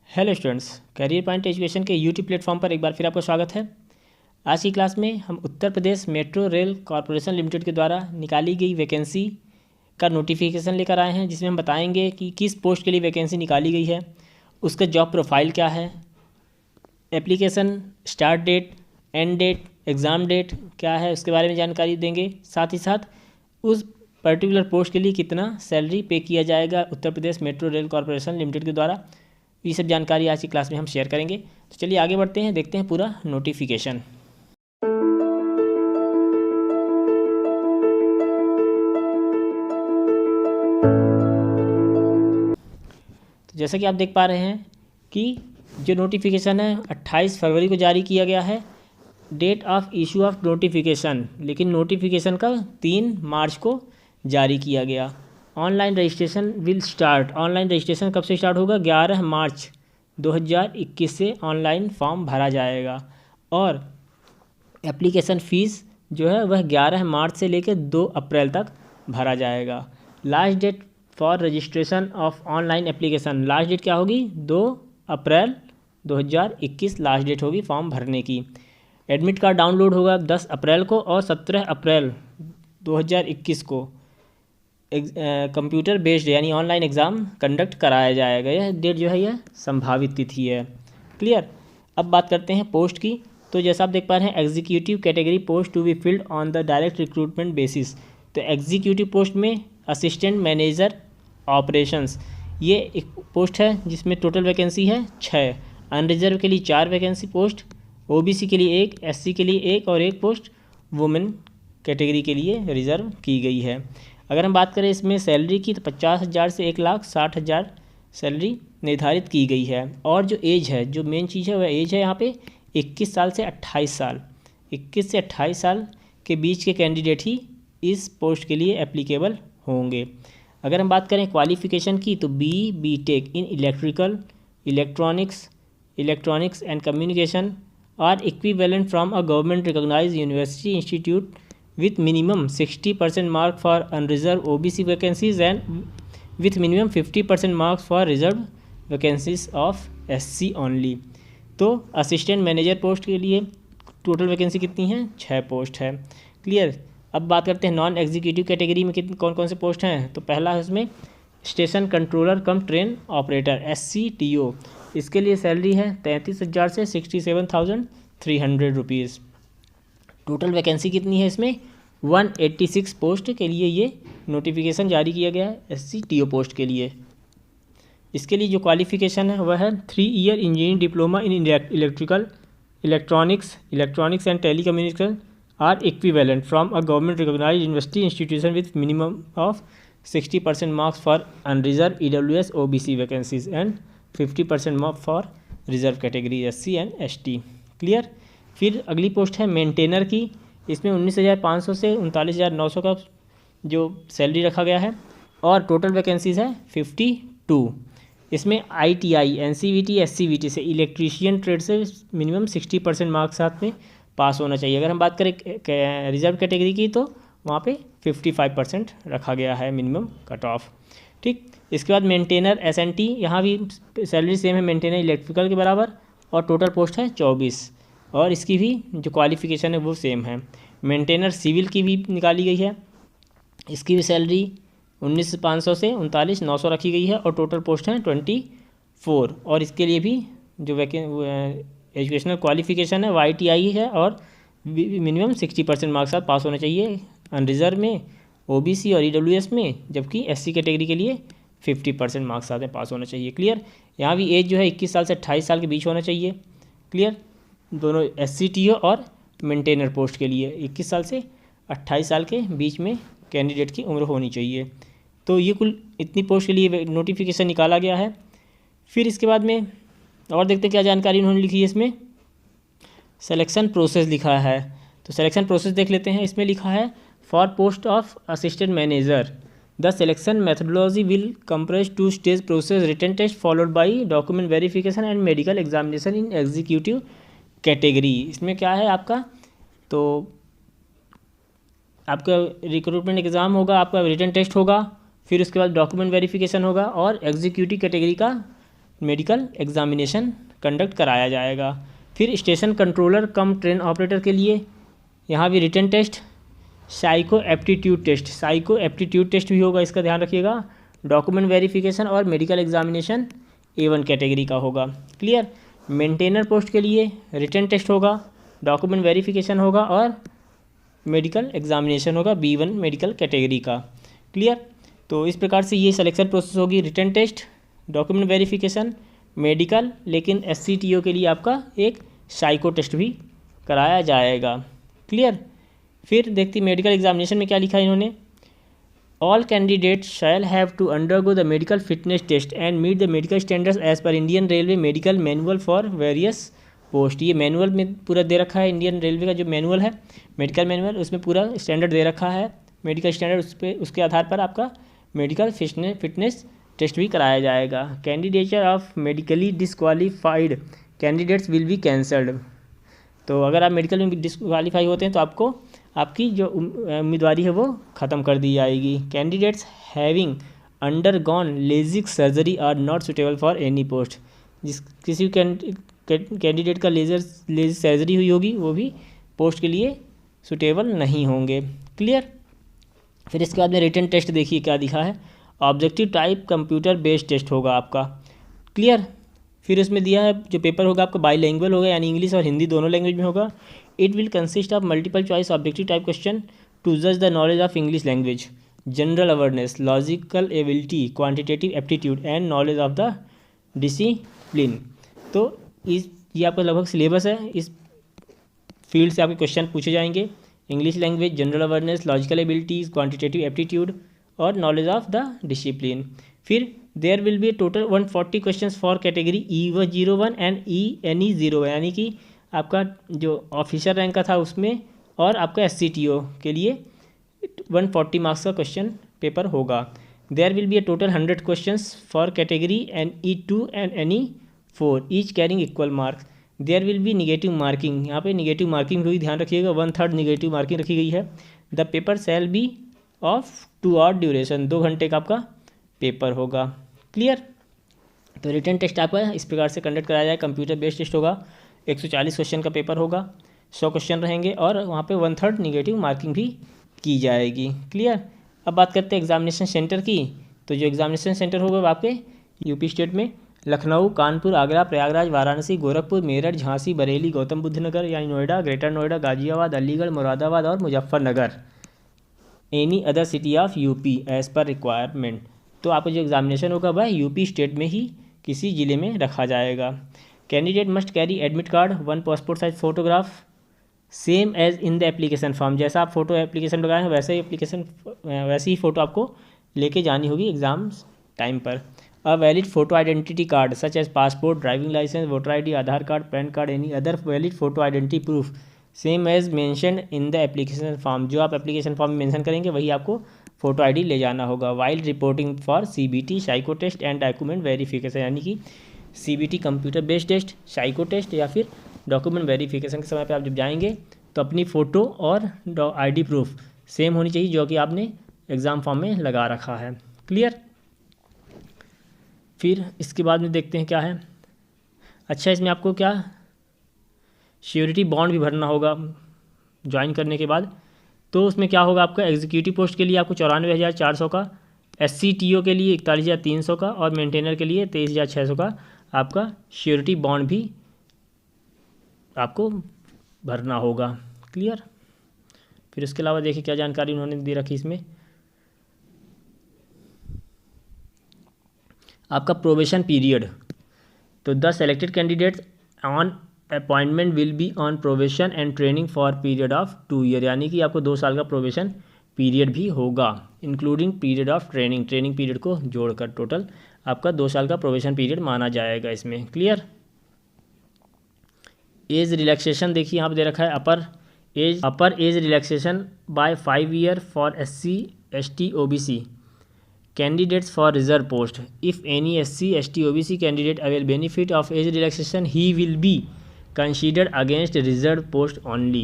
Hello students, career point education के YouTube platform पर एक बार फिर आपका स्वागत है। आज की क्लास में हम Uttar Pradesh metro rail corporation limited के द्वारा निकाली गई वैकेंसी का नोटिफिकेशन लेकर आए हैं, जिसमें हम बताएंगे कि किस पोस्ट के लिए वैकेंसी निकाली गई है, उसका जॉब प्रोफाइल क्या है, application start date, end date, exam date क्या है, उसके बारे में जानकारी देंगे। साथ ही साथ उस पर्टिकुलर पोस्ट के लिए कितना सैलरी पे किया जाएगा Uttar Pradesh metro rail corporation limited के द्वारा, ये सब जानकारी आज की क्लास में हम शेयर करेंगे। तो चलिए आगे बढ़ते हैं, देखते हैं पूरा नोटिफिकेशन। तो जैसा कि आप देख पा रहे हैं कि जो नोटिफिकेशन है 28 फरवरी को जारी किया गया है, date of issue of notification, लेकिन नोटिफिकेशन का 3 मार्च को जारी किया गया। Online registration will start, online registration कब से स्टार्ट होगा? 11 मार्च 2021 से ऑनलाइन फॉर्म भरा जाएगा और एप्लीकेशन फ़ीस जो है वह 11 मार्च से लेकर 2 अप्रैल तक भरा जाएगा। Last date for registration of online application, last date क्या होगी? 2 अप्रैल 2021 लास्ट डेट होगी फॉर्म भरने की। एडमिट कार्ड डाउनलोड होगा 10 अप्रैल को और 17 अप्रैल 2021 को कंप्यूटर बेस्ड यानी ऑनलाइन एग्ज़ाम कंडक्ट कराया जाएगा। यह डेट जो है यह संभावित तिथि है। क्लियर। अब बात करते हैं पोस्ट की। तो जैसा आप देख पा रहे हैं, executive category post to be filled on the direct recruitment basis. तो एग्जीक्यूटिव पोस्ट में असिस्टेंट मैनेजर ऑपरेशंस, ये एक पोस्ट है जिसमें टोटल वैकेंसी है 6। अनरिजर्व के लिए 4 वैकेंसी पोस्ट, ओबीसी के लिए 1, एससी के लिए 1 और 1 पोस्ट वुमेन कैटेगरी के लिए रिजर्व की गई है। अगर हम बात करें इसमें सैलरी की, तो 50,000 से 1,60,000 सैलरी निर्धारित की गई है। और जो एज है, जो मेन चीज़ है वह एज है यहाँ पे 21 साल से 28 साल, 21 से 28 साल के बीच के कैंडिडेट ही इस पोस्ट के लिए एप्लीकेबल होंगे। अगर हम बात करें क्वालिफ़िकेशन की, तो BTech in electrical, electronics and communication or equivalent from a government recognised university institute with minimum 60% mark for unreserved OBC vacancies and with minimum 50% marks for reserved vacancies of SC only। तो assistant manager post के लिए total vacancy कितनी है? 6 post है। Clear. अब बात करते हैं नॉन एग्जीक्यूटिव कैटेगरी में कितने कौन कौन से पोस्ट हैं। तो पहला है उसमें station controller cum train operator SCTO, इसके लिए सैलरी है 33,000 से 67,300 रुपीज़। टोटल वैकेंसी कितनी है इसमें? 186 पोस्ट के लिए ये नोटिफिकेशन जारी किया गया है SCTO पोस्ट के लिए। इसके लिए जो क्वालिफ़िकेशन है वह है 3 year engineering diploma in electronics and telecommunication or equivalent from a government recognised university institution with minimum of 60% marks for unreserved EWS OBC vacancies and 50% marks for reserved category SC and ST। Clear. फिर अगली post है maintainer की। इसमें 19,500 से 39,900 का जो salary रखा गया है और टोटल वैकेंसीज़ है 52। इसमें ITI, NCVT, SCVT से इलेक्ट्रीशियन ट्रेड से मिनिमम 60% मार्क्स साथ में पास होना चाहिए। अगर हम बात करें रिजर्व कैटेगरी की, तो वहाँ पे 55% रखा गया है मिनिमम कट ऑफ। ठीक। इसके बाद मेंटेनर SNT, यहाँ भी सैलरी सेम है मेंटेनर इलेक्ट्रिकल के बराबर और टोटल पोस्ट है 24 और इसकी भी जो क्वालिफ़िकेशन है वो सेम है। मेंटेनर सिविल की भी निकाली गई है, इसकी भी सैलरी 19,500 से 39,900 रखी गई है और टोटल पोस्ट हैं 24 और इसके लिए भी जो एजुकेशनल क्वालिफ़िकेशन है वो ITI है और मिनिमम 60% मार्क्स साथ पास होना चाहिए अनरिजर्व में, OBC और EWS में, जबकि SC कैटेगरी के लिए 50% मार्क्स साथ में पास होना चाहिए। क्लियर। यहाँ भी एज जो है 21 साल से 28 साल के बीच होना चाहिए। क्लियर। दोनों SCTO और मेंटेनर पोस्ट के लिए 21 साल से 28 साल के बीच में कैंडिडेट की उम्र होनी चाहिए। तो ये कुल इतनी पोस्ट के लिए नोटिफिकेशन निकाला गया है। फिर इसके बाद में और देखते हैं क्या जानकारी उन्होंने लिखी है। इसमें सिलेक्शन प्रोसेस लिखा है, तो सिलेक्शन प्रोसेस देख लेते हैं। इसमें लिखा है for post of assistant manager the selection methodology will comprise 2 stage process, written test followed by document verification and medical examination in executive category. इसमें क्या है आपका, तो आपका रिक्रूटमेंट एग्ज़ाम होगा, आपका रिटन टेस्ट होगा, फिर उसके बाद डॉक्यूमेंट वेरिफिकेशन होगा और एग्जीक्यूटिव कैटेगरी का मेडिकल एग्जामिनेशन कंडक्ट कराया जाएगा। फिर station controller cum train operator के लिए यहाँ भी written test, psycho aptitude test भी होगा, इसका ध्यान रखिएगा। डॉक्यूमेंट वेरिफिकेशन और मेडिकल एग्जामिनेशन A1 कैटेगरी का होगा। क्लियर। मेंटेनर पोस्ट के लिए रिटन टेस्ट होगा, डॉक्यूमेंट वेरिफिकेशन होगा और मेडिकल एग्जामिनेशन होगा B1 मेडिकल कैटेगरी का। क्लियर। तो इस प्रकार से ये सिलेक्शन प्रोसेस होगी, written test, document verification, medical, लेकिन SCTO के लिए आपका एक साइको टेस्ट भी कराया जाएगा। क्लियर। फिर देखती मेडिकल एग्जामिनेशन में क्या लिखा है इन्होंने, all candidates shall have to undergo the medical fitness test and meet the medical standards as per Indian railway medical manual for various post. ये मैनुअल में पूरा दे रखा है, इंडियन रेलवे का जो मैनुअल है मेडिकल मैनुअल, उसमें पूरा स्टैंडर्ड दे रखा है मेडिकल स्टैंडर्ड, उसके आधार पर आपका मेडिकल फिटनेस टेस्ट भी कराया जाएगा। Candidature of medically disqualified candidates will be cancelled. तो अगर आप मेडिकल में डिसक्वालीफाई होते हैं तो आपको आपकी जो उम्मीदवारी है वो ख़त्म कर दी जाएगी। Candidates having undergone LASIK surgery are not suitable for any post. किसी कैंडिडेट का लेजिक सर्जरी हुई होगी वो भी पोस्ट के लिए सुटेबल नहीं होंगे। क्लियर। फिर इसके बाद में रिटन टेस्ट देखिए क्या दिखा है, objective type computer based test होगा आपका। क्लियर। फिर उसमें दिया है जो पेपर होगा आपका बाईलैंग्वेज होगा, यानी इंग्लिश और हिंदी दोनों लैंग्वेज में होगा। It will consist of multiple choice objective type question to जज the knowledge of English language, general awareness, logical ability, quantitative aptitude and knowledge of the discipline. तो ये आपका लगभग सिलेबस है, इस फील्ड से आपके क्वेश्चन पूछे जाएंगे, English language, general awareness, logical abilities, quantitative aptitude और नॉलेज ऑफ द डिसिप्लिन। फिर there will be total 140 questions for category E01 and ENE01, यानी कि आपका जो ऑफिसर रैंक का था उसमें और आपका SCTO के लिए 140 मार्क्स का क्वेश्चन पेपर होगा। There will be a total 100 questions for category E2 and NE4 each carrying equal marks. There will be negative marking, यहाँ पे निगेटिव मार्किंग भी ध्यान रखिएगा, 1/3 निगेटिव मार्किंग रखी गई है। The paper shall be of 2 hour duration, 2 घंटे का आपका पेपर होगा। क्लियर। तो रिटन टेस्ट आपका इस प्रकार से कंडक्ट कराया जाए, कंप्यूटर बेस्ड टेस्ट होगा, 140 क्वेश्चन का पेपर होगा, 100 क्वेश्चन रहेंगे और वहाँ पे 1/3 निगेटिव मार्किंग भी की जाएगी। क्लियर। अब बात करते हैं एग्जामिनेशन सेंटर की। तो जो एग्जामिनेशन सेंटर होगा वो आपके यूपी स्टेट में लखनऊ, कानपुर, आगरा, प्रयागराज, वाराणसी, गोरखपुर, मेरठ, झांसी, बरेली, गौतम बुद्ध नगर यानी नोएडा, ग्रेटर नोएडा, गाजियाबाद, अलीगढ़, मुरादाबाद और Muzaffarnagar, any other city of UP as per requirement. तो आपका जो एग्जामिनेशन होगा वह यूपी स्टेट में ही किसी ज़िले में रखा जाएगा। Candidate must carry admit card, 1 passport size photograph, same as in the application form. जैसा आप फोटो एप्लीकेशन लगाए हैं वैसे ही फ़ोटो आपको लेके जानी होगी एग्ज़ाम टाइम पर। A valid photo identity card such as passport, driving licence, voter ID, Aadhaar card, PAN card, any other valid photo identity proof same as mention in the application form. जो आप application form में mention करेंगे वही आपको photo ID ले जाना होगा। While reporting for CBT, psycho test and document verification, यानी कि CBT computer based test, psycho test या फिर डॉक्यूमेंट वेरिफिकेशन के समय पे आप जब जाएंगे तो अपनी फ़ोटो और ID प्रूफ सेम होनी चाहिए जो कि आपने एग्ज़ाम फॉर्म में लगा रखा है। क्लियर। फिर इसके बाद में देखते हैं क्या है। अच्छा, इसमें आपको क्या श्योरिटी बॉन्ड भी भरना होगा ज्वाइन करने के बाद। तो उसमें क्या होगा, आपका एग्जीक्यूटिव पोस्ट के लिए आपको 94,400 का, SCTO के लिए 41,300 का और मेंटेनर के लिए 23,600 का आपका श्योरिटी बॉन्ड भी आपको भरना होगा। क्लियर। फिर उसके अलावा देखिए क्या जानकारी उन्होंने दे रखी इसमें। आपका प्रोबेशन पीरियड, तो the selected candidates on appointment will be on probation and training for period of 2 year, यानी कि आपको 2 साल का प्रोबेशन पीरियड भी होगा, including period of training period को जोड़कर टोटल आपका 2 साल का प्रोबेशन पीरियड माना जाएगा इसमें। क्लियर। एज रिलैक्सेशन देखिए यहाँ पर दे रखा है, upper age relaxation by 5 year for SC ST OBC candidates for reserve post. If any SC ST OBC candidate avail benefit of age relaxation, he will be considered against reserve post only.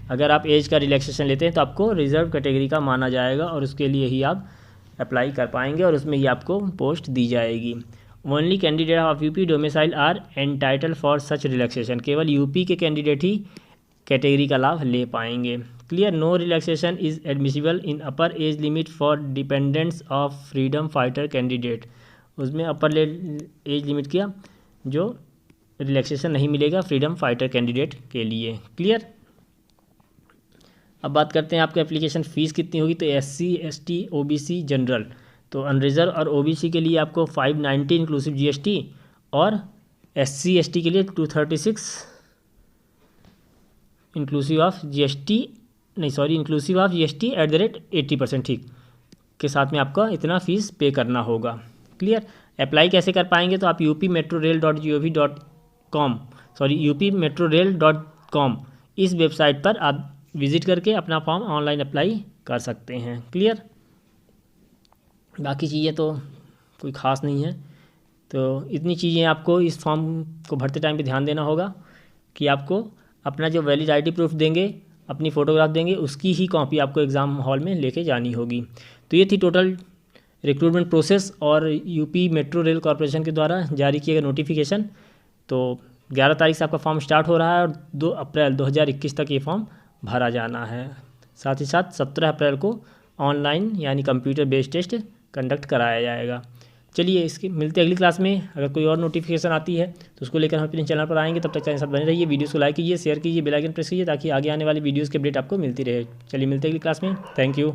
अगर आप as का relaxation लेते हैं तो आपको reserve category का माना जाएगा और उसके लिए ही आप अप्लाई कर पाएंगे और उसमें ही आपको पोस्ट दी जाएगी। Only candidate of UP domicile are entitled for such relaxation, केवल यूपी के कैंडिडेट ही कैटेगरी का लाभ ले पाएंगे। Clear. No relaxation is admissible in upper age limit for dependents of freedom fighter candidate, उसमें अपर एज लिमिट किया जो रिलैक्सेशन नहीं मिलेगा फ्रीडम फाइटर कैंडिडेट के लिए। क्लियर। अब बात करते हैं आपके एप्लीकेशन फ़ीस कितनी होगी। तो SC ST OBC जनरल, तो अनरिजर्व और OBC के लिए आपको 590 इंक्लूसिव GST और SC ST के लिए 236 इंक्लूसिव ऑफ GST, नहीं सॉरी इंक्लूसिव ऑफ GST @80%, ठीक, के साथ में आपका इतना फ़ीस पे करना होगा। क्लियर। अप्लाई कैसे कर पाएंगे, तो आप upmetrorail.com इस वेबसाइट पर आप विज़िट करके अपना फॉर्म ऑनलाइन अप्लाई कर सकते हैं। क्लियर। बाकी चीज़ें तो कोई ख़ास नहीं है, तो इतनी चीज़ें आपको इस फॉर्म को भरते टाइम पे ध्यान देना होगा कि आपको अपना जो वैलिड ID प्रूफ देंगे, अपनी फ़ोटोग्राफ देंगे, उसकी ही कॉपी आपको एग्ज़ाम हॉल में लेके जानी होगी। तो ये थी टोटल रिक्रूटमेंट प्रोसेस और यूपी मेट्रो रेल कॉरपोरेशन के द्वारा जारी किए गए नोटिफिकेशन। तो 11 तारीख से आपका फॉर्म स्टार्ट हो रहा है और 2 अप्रैल 2021 तक ये फॉर्म भरा जाना है। साथ ही साथ 17 अप्रैल को ऑनलाइन यानी कंप्यूटर बेस्ड टेस्ट कंडक्ट कराया जाएगा। चलिए इसके मिलते हैं अगली क्लास में। अगर कोई और नोटिफिकेशन आती है तो उसको लेकर हम अपने चैनल पर आएंगे। तब तक चैनल साथ बने रहिए, वीडियोस को लाइक कीजिए, शेयर कीजिए, बेल आइकन प्रेस कीजिए ताकि आगे आने वाली वीडियोस की अपडेट आपको मिलती रहे। चलिए मिलते हैं अगली क्लास में। Thank you.